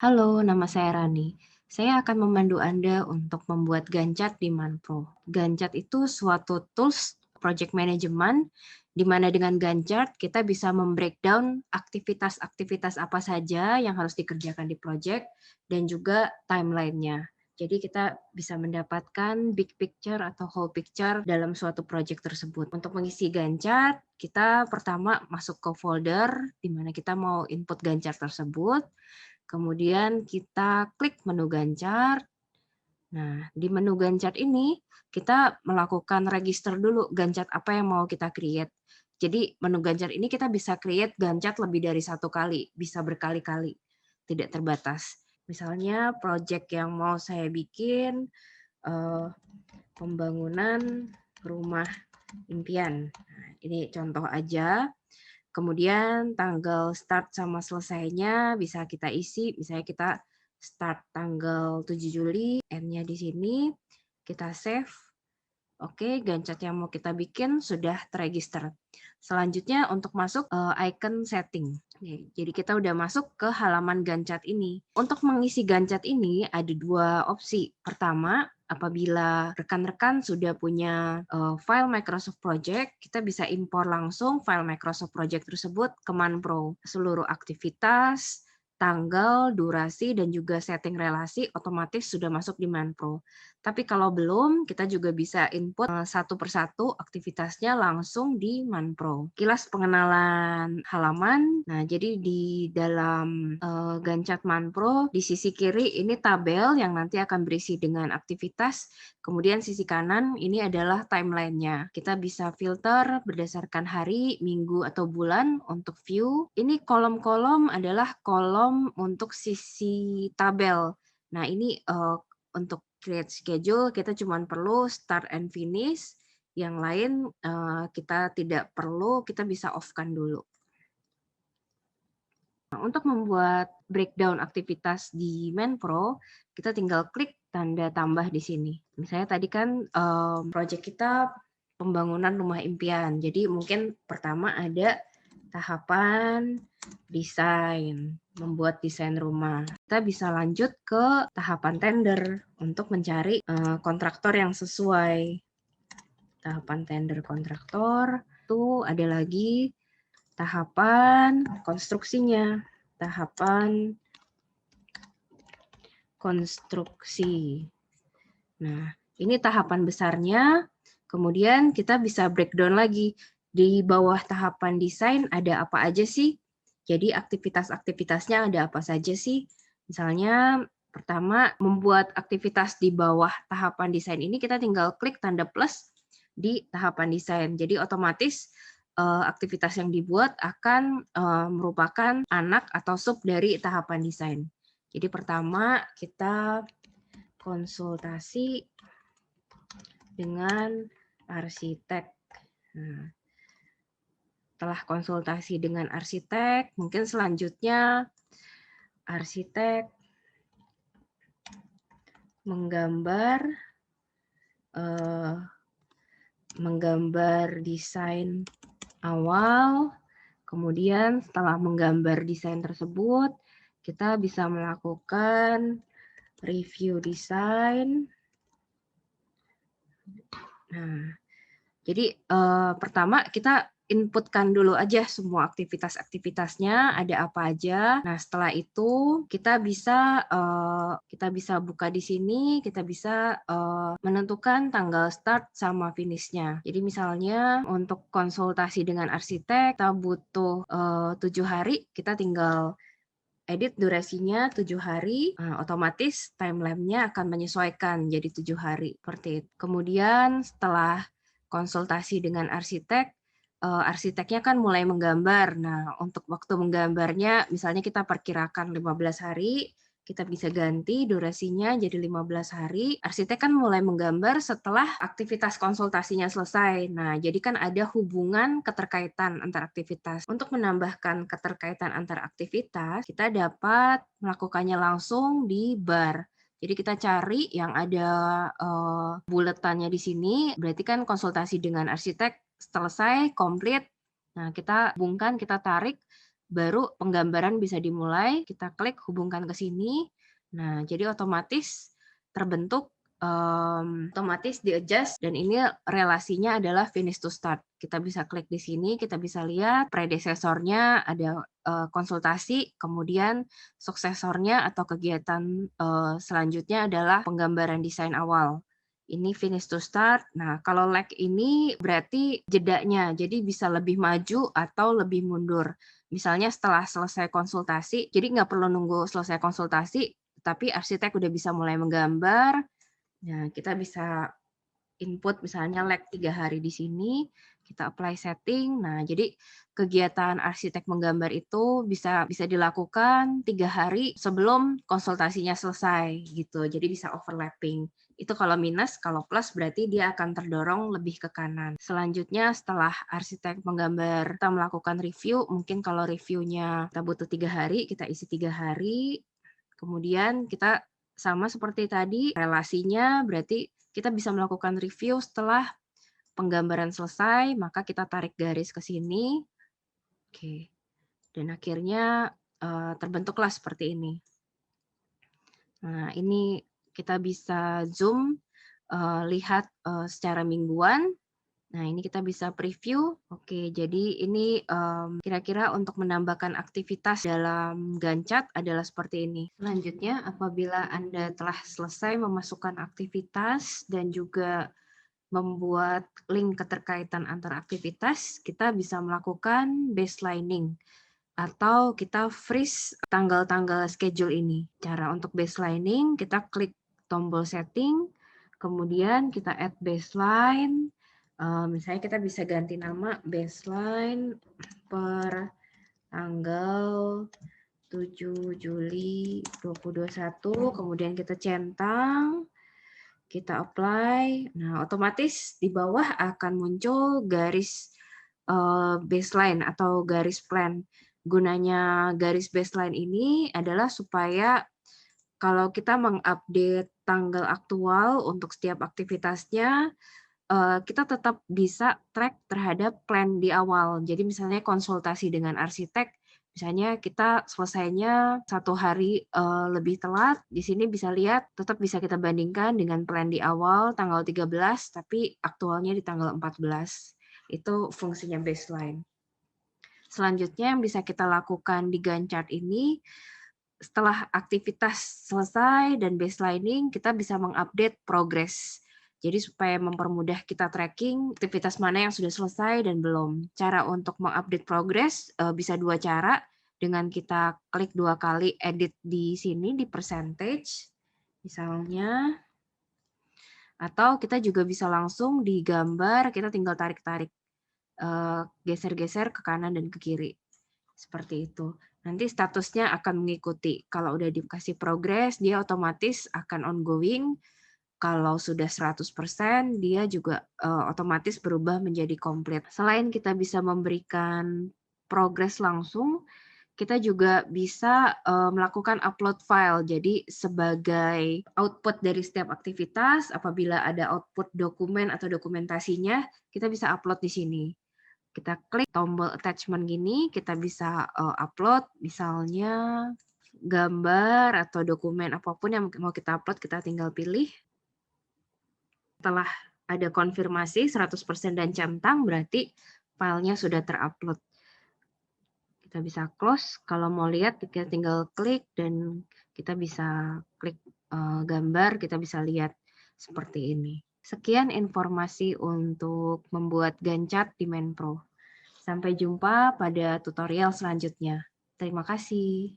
Halo, nama saya Rani. Saya akan memandu Anda untuk membuat Gancat di Manpro. Gancat itu suatu tools project management, di mana dengan Gancat kita bisa membreakdown aktivitas-aktivitas apa saja yang harus dikerjakan di project dan juga timeline-nya. Jadi kita bisa mendapatkan big picture atau whole picture dalam suatu project tersebut. Untuk mengisi Gancat, kita pertama masuk ke folder di mana kita mau input Gancat tersebut. Kemudian kita klik menu Gancat. Nah, di menu Gancat ini kita melakukan register dulu Gancat apa yang mau kita create. Jadi menu Gancat ini kita bisa create Gancat lebih dari satu kali, bisa berkali-kali, tidak terbatas. Misalnya project yang mau saya bikin pembangunan rumah impian. Nah, ini contoh aja. Kemudian tanggal start sama selesainya bisa kita isi, misalnya kita start tanggal 7 Juli, N-nya di sini, kita save. Oke, Gancat yang mau kita bikin sudah terregister. Selanjutnya untuk masuk icon setting. Jadi kita udah masuk ke halaman Gancat ini. Untuk mengisi Gancat ini ada dua opsi. Pertama, apabila rekan-rekan sudah punya file Microsoft Project, kita bisa impor langsung file Microsoft Project tersebut ke Manpro. Seluruh aktivitas, tanggal, durasi, dan juga setting relasi otomatis sudah masuk di Manpro. Tapi kalau belum, kita juga bisa input satu persatu aktivitasnya langsung di Manpro. Kilas pengenalan halaman. Nah, jadi di dalam Gancat Manpro, di sisi kiri ini tabel yang nanti akan berisi dengan aktivitas. Kemudian sisi kanan ini adalah timeline-nya. Kita bisa filter berdasarkan hari, minggu, atau bulan untuk view. Ini kolom-kolom adalah kolom untuk sisi tabel. Nah, ini untuk create schedule kita cuma perlu start and finish. Yang lain kita tidak perlu, kita bisa off-kan dulu. Nah, untuk membuat breakdown aktivitas di Manpro, kita tinggal klik tanda tambah di sini. Misalnya tadi kan project kita pembangunan rumah impian. Jadi mungkin pertama ada tahapan desain, membuat desain rumah. Kita bisa lanjut ke tahapan tender untuk mencari kontraktor yang sesuai. Tahapan tender kontraktor, itu ada lagi tahapan konstruksinya, tahapan konstruksi. Nah, ini tahapan besarnya, kemudian kita bisa breakdown lagi. Di bawah tahapan desain ada apa aja sih? Jadi aktivitas-aktivitasnya ada apa saja sih? Misalnya pertama membuat aktivitas di bawah tahapan desain ini kita tinggal klik tanda plus di tahapan desain. Jadi otomatis aktivitas yang dibuat akan merupakan anak atau sub dari tahapan desain. Jadi pertama kita konsultasi dengan arsitek. Nah, setelah konsultasi dengan arsitek, mungkin selanjutnya arsitek menggambar desain awal, kemudian setelah menggambar desain tersebut, kita bisa melakukan review desain. Nah, jadi pertama kita inputkan dulu aja semua aktivitas-aktivitasnya ada apa aja. Nah, setelah itu kita bisa buka di sini, kita bisa menentukan tanggal start sama finish-nya. Jadi misalnya untuk konsultasi dengan arsitek kita butuh 7 hari, kita tinggal edit durasinya 7 hari, otomatis timeline-nya akan menyesuaikan jadi 7 hari. Seperti itu. Kemudian setelah konsultasi dengan arsitek, arsiteknya kan mulai menggambar. Nah, untuk waktu menggambarnya, misalnya kita perkirakan 15 hari, kita bisa ganti durasinya jadi 15 hari. Arsitek kan mulai menggambar setelah aktivitas konsultasinya selesai. Nah, jadi kan ada hubungan keterkaitan antar aktivitas. Untuk menambahkan keterkaitan antar aktivitas, kita dapat melakukannya langsung di bar. Jadi kita cari yang ada buletannya di sini, berarti kan konsultasi dengan arsitek selesai, komplit. Nah, kita hubungkan, kita tarik baru penggambaran bisa dimulai. Kita klik hubungkan ke sini. Nah, jadi otomatis terbentuk, otomatis di-adjust, dan ini relasinya adalah finish to start. Kita bisa klik di sini, kita bisa lihat predesesornya ada konsultasi, kemudian suksesornya atau kegiatan selanjutnya adalah penggambaran desain awal. Ini finish to start. Nah, kalau lag ini berarti jedanya, jadi bisa lebih maju atau lebih mundur. Misalnya setelah selesai konsultasi, jadi nggak perlu nunggu selesai konsultasi, tapi arsitek udah bisa mulai menggambar. Nah, kita bisa input misalnya lag 3 hari di sini, kita apply setting. Nah, jadi kegiatan arsitek menggambar itu bisa bisa dilakukan 3 hari sebelum konsultasinya selesai gitu. Jadi bisa overlapping. Itu kalau minus, kalau plus berarti dia akan terdorong lebih ke kanan. Selanjutnya setelah arsitek menggambar, kita melakukan review. Mungkin kalau reviewnya kita butuh 3 hari, kita isi 3 hari. Kemudian kita sama seperti tadi, relasinya berarti kita bisa melakukan review setelah penggambaran selesai, maka kita tarik garis ke sini. Oke. Dan akhirnya terbentuklah seperti ini. Nah, ini kita bisa zoom, lihat secara mingguan. Nah, ini kita bisa preview. Oke, jadi ini kira-kira untuk menambahkan aktivitas dalam Gancat adalah seperti ini. Selanjutnya, apabila Anda telah selesai memasukkan aktivitas dan juga membuat link keterkaitan antar aktivitas, kita bisa melakukan baselining atau kita freeze tanggal-tanggal schedule ini. Cara untuk baselining, kita klik tombol setting, kemudian kita add baseline. Misalnya kita bisa ganti nama baseline per tanggal 7 Juli 2021, kemudian kita centang, kita apply. Nah, otomatis di bawah akan muncul garis baseline atau garis plan. Gunanya garis baseline ini adalah supaya kalau kita mengupdate tanggal aktual untuk setiap aktivitasnya, kita tetap bisa track terhadap plan di awal. Jadi misalnya konsultasi dengan arsitek, misalnya kita selesainya 1 hari lebih telat, di sini bisa lihat tetap bisa kita bandingkan dengan plan di awal tanggal 13, tapi aktualnya di tanggal 14. Itu fungsinya baseline. Selanjutnya yang bisa kita lakukan di Gantt chart ini, setelah aktivitas selesai dan baselining, kita bisa mengupdate progress. Jadi supaya mempermudah kita tracking aktivitas mana yang sudah selesai dan belum. Cara untuk mengupdate progress bisa 2 cara. Dengan kita klik 2 kali edit di sini di percentage, misalnya. Atau kita juga bisa langsung digambar, kita tinggal tarik-tarik, geser-geser ke kanan dan ke kiri. Seperti itu. Nanti statusnya akan mengikuti. Kalau udah dikasih progress, dia otomatis akan ongoing. Kalau sudah 100%, dia juga otomatis berubah menjadi komplit. Selain kita bisa memberikan progress langsung, kita juga bisa melakukan upload file. Jadi sebagai output dari setiap aktivitas, apabila ada output dokumen atau dokumentasinya, kita bisa upload di sini. Kita klik tombol attachment gini, kita bisa upload, misalnya gambar atau dokumen apapun yang mau kita upload, kita tinggal pilih. Setelah ada konfirmasi 100% dan centang, berarti filenya sudah terupload. Kita bisa close, kalau mau lihat kita tinggal klik dan kita bisa klik gambar, kita bisa lihat seperti ini. Sekian informasi untuk membuat Gantt chart di Menpro. Sampai jumpa pada tutorial selanjutnya. Terima kasih.